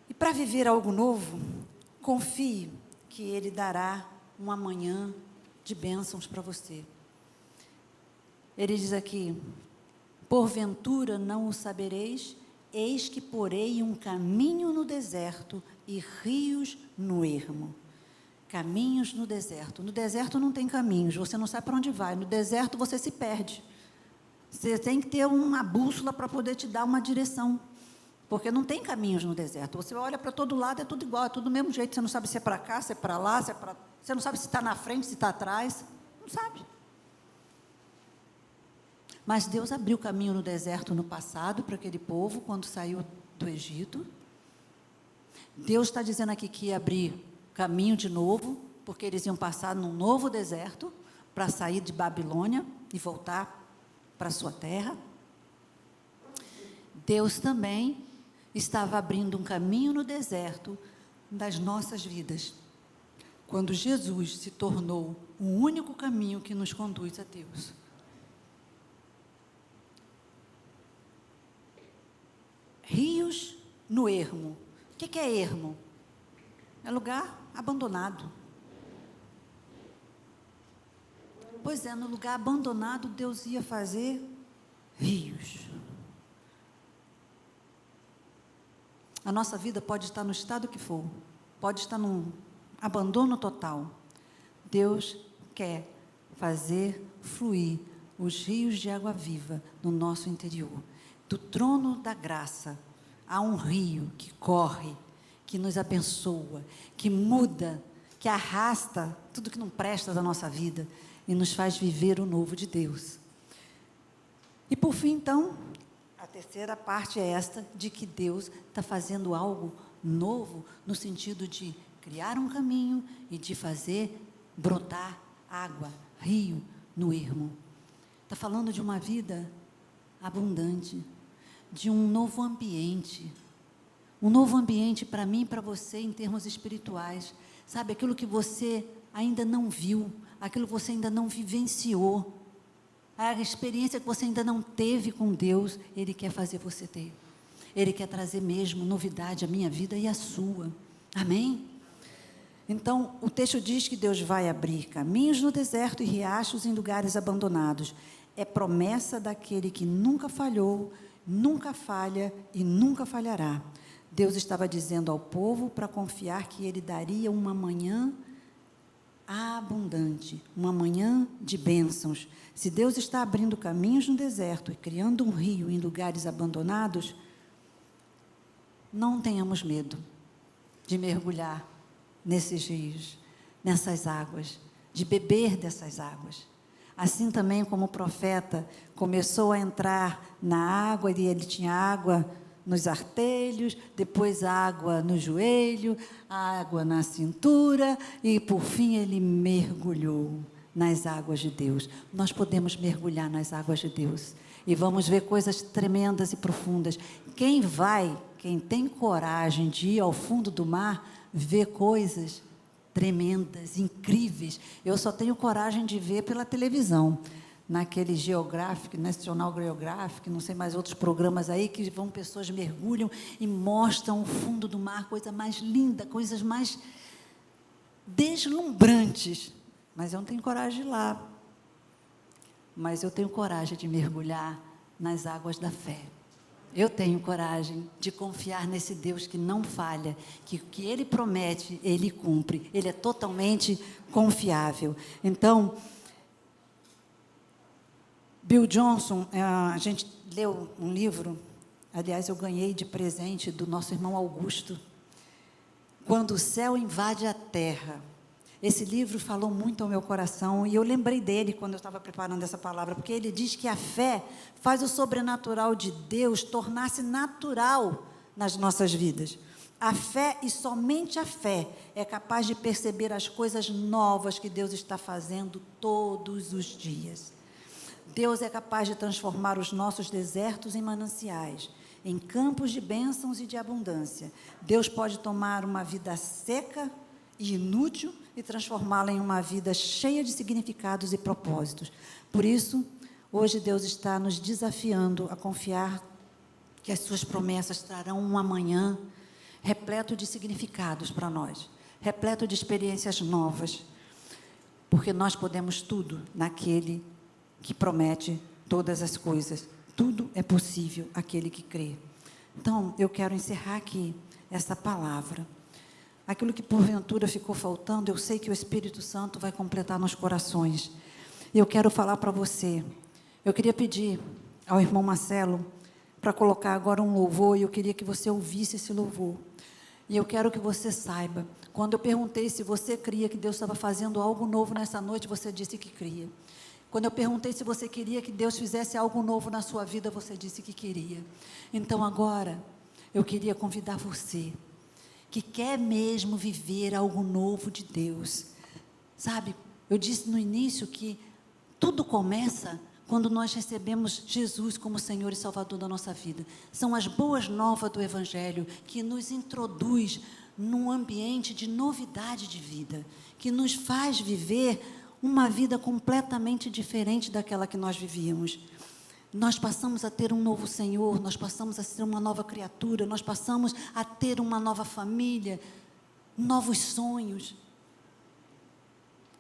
Speaker 2: E para viver algo novo, confie que Ele dará um amanhã de bênçãos para você. Ele diz aqui, porventura não o sabereis, eis que porei um caminho no deserto e rios no ermo. Caminhos no deserto. No deserto não tem caminhos, você não sabe para onde vai. No deserto você se perde. Você tem que ter uma bússola para poder te dar uma direção. Porque não tem caminhos no deserto. Você olha para todo lado, é tudo igual, é tudo do mesmo jeito. Você não sabe se é para cá, se é para lá, você não sabe se está na frente, se está atrás. Não sabe. Mas Deus abriu caminho no deserto no passado para aquele povo, quando saiu do Egito. Deus está dizendo aqui que ia abrir caminho de novo, porque eles iam passar num novo deserto, para sair de Babilônia e voltar para a sua terra. Deus também estava abrindo um caminho no deserto das nossas vidas, quando Jesus se tornou o único caminho que nos conduz a Deus. Rios no ermo. O que é ermo? É lugar abandonado. Pois é, no lugar abandonado, Deus ia fazer rios. A nossa vida pode estar no estado que for, pode estar num abandono total. Deus quer fazer fluir os rios de água viva no nosso interior. Do trono da graça, há um rio que corre, que nos abençoa, que muda, que arrasta tudo que não presta da nossa vida e nos faz viver o novo de Deus. E por fim, então, a terceira parte é esta, de que Deus está fazendo algo novo, no sentido de criar um caminho e de fazer brotar água, rio, no ermo. Está falando de uma vida abundante, de um novo ambiente para mim e para você em termos espirituais, sabe, aquilo que você ainda não viu, aquilo que você ainda não vivenciou, a experiência que você ainda não teve com Deus, Ele quer fazer você ter, Ele quer trazer mesmo novidade à minha vida e à sua, amém? Então, o texto diz que Deus vai abrir caminhos no deserto e riachos em lugares abandonados, é promessa daquele que nunca falhou, nunca falha e nunca falhará. Deus estava dizendo ao povo para confiar que Ele daria uma manhã abundante, uma manhã de bênçãos. Se Deus está abrindo caminhos no deserto e criando um rio em lugares abandonados, não tenhamos medo de mergulhar nesses rios, nessas águas, de beber dessas águas. Assim também como o profeta começou a entrar na água, e ele tinha água nos artelhos, depois água no joelho, água na cintura, e por fim ele mergulhou nas águas de Deus. Nós podemos mergulhar nas águas de Deus e vamos ver coisas tremendas e profundas. Quem tem coragem de ir ao fundo do mar, vê coisas tremendas, incríveis. Eu só tenho coragem de ver pela televisão, naquele Geographic, National Geographic, não sei mais outros programas aí, que vão, pessoas mergulham e mostram o fundo do mar, coisa mais linda, coisas mais deslumbrantes, mas eu não tenho coragem de ir lá, mas eu tenho coragem de mergulhar nas águas da fé. Eu tenho coragem de confiar nesse Deus que não falha, que o que Ele promete, Ele cumpre. Ele é totalmente confiável. Então, Bill Johnson, a gente leu um livro, aliás, eu ganhei de presente do nosso irmão Augusto, Quando o Céu Invade a Terra. Esse livro falou muito ao meu coração, e eu lembrei dele quando eu estava preparando essa palavra, porque ele diz que a fé faz o sobrenatural de Deus tornar-se natural nas nossas vidas. A fé, e somente a fé, é capaz de perceber as coisas novas que Deus está fazendo todos os dias. Deus é capaz de transformar os nossos desertos em mananciais, em campos de bênçãos e de abundância. Deus pode tomar uma vida seca e inútil e transformá-la em uma vida cheia de significados e propósitos. Por isso, hoje Deus está nos desafiando a confiar que as suas promessas trarão um amanhã repleto de significados para nós, repleto de experiências novas, porque nós podemos tudo naquele que promete todas as coisas. Tudo é possível àquele que crê. Então, eu quero encerrar aqui essa palavra. Aquilo que porventura ficou faltando, eu sei que o Espírito Santo vai completar nos corações. Eu quero falar para você. Eu queria pedir ao irmão Marcelo para colocar agora um louvor, e eu queria que você ouvisse esse louvor. E eu quero que você saiba, quando eu perguntei se você cria que Deus estava fazendo algo novo nessa noite, você disse que cria. Quando eu perguntei se você queria que Deus fizesse algo novo na sua vida, você disse que queria. Então agora, eu queria convidar você, que quer mesmo viver algo novo de Deus. Sabe, eu disse no início que tudo começa quando nós recebemos Jesus como Senhor e Salvador da nossa vida. São as boas novas do Evangelho que nos introduz num ambiente de novidade de vida, que nos faz viver uma vida completamente diferente daquela que nós vivíamos. Nós passamos a ter um novo Senhor, nós passamos a ser uma nova criatura, nós passamos a ter uma nova família, novos sonhos.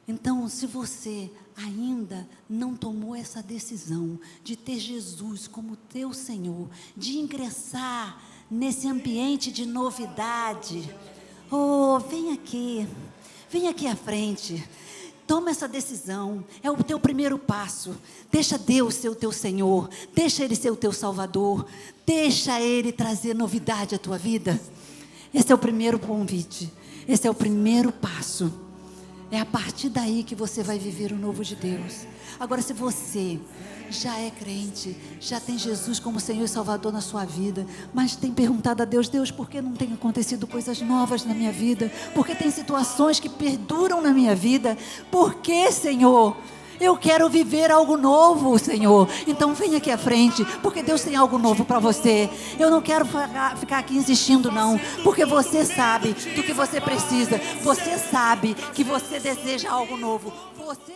Speaker 2: Então, se você ainda não tomou essa decisão de ter Jesus como teu Senhor, de ingressar nesse ambiente de novidade, oh, vem aqui à frente. Toma essa decisão, é o teu primeiro passo. Deixa Deus ser o teu Senhor, deixa Ele ser o teu Salvador, deixa Ele trazer novidade à tua vida. Esse é o primeiro convite, esse é o primeiro passo. É a partir daí que você vai viver o novo de Deus. Agora, se você já é crente, já tem Jesus como Senhor e Salvador na sua vida, mas tem perguntado a Deus, Deus, por que não tem acontecido coisas novas na minha vida? Por que tem situações que perduram na minha vida? Por que, Senhor? Eu quero viver algo novo, Senhor. Então vem aqui à frente, porque Deus tem algo novo para você. Eu não quero ficar aqui insistindo, não, porque você sabe do que você precisa. Você sabe que você deseja algo novo. Você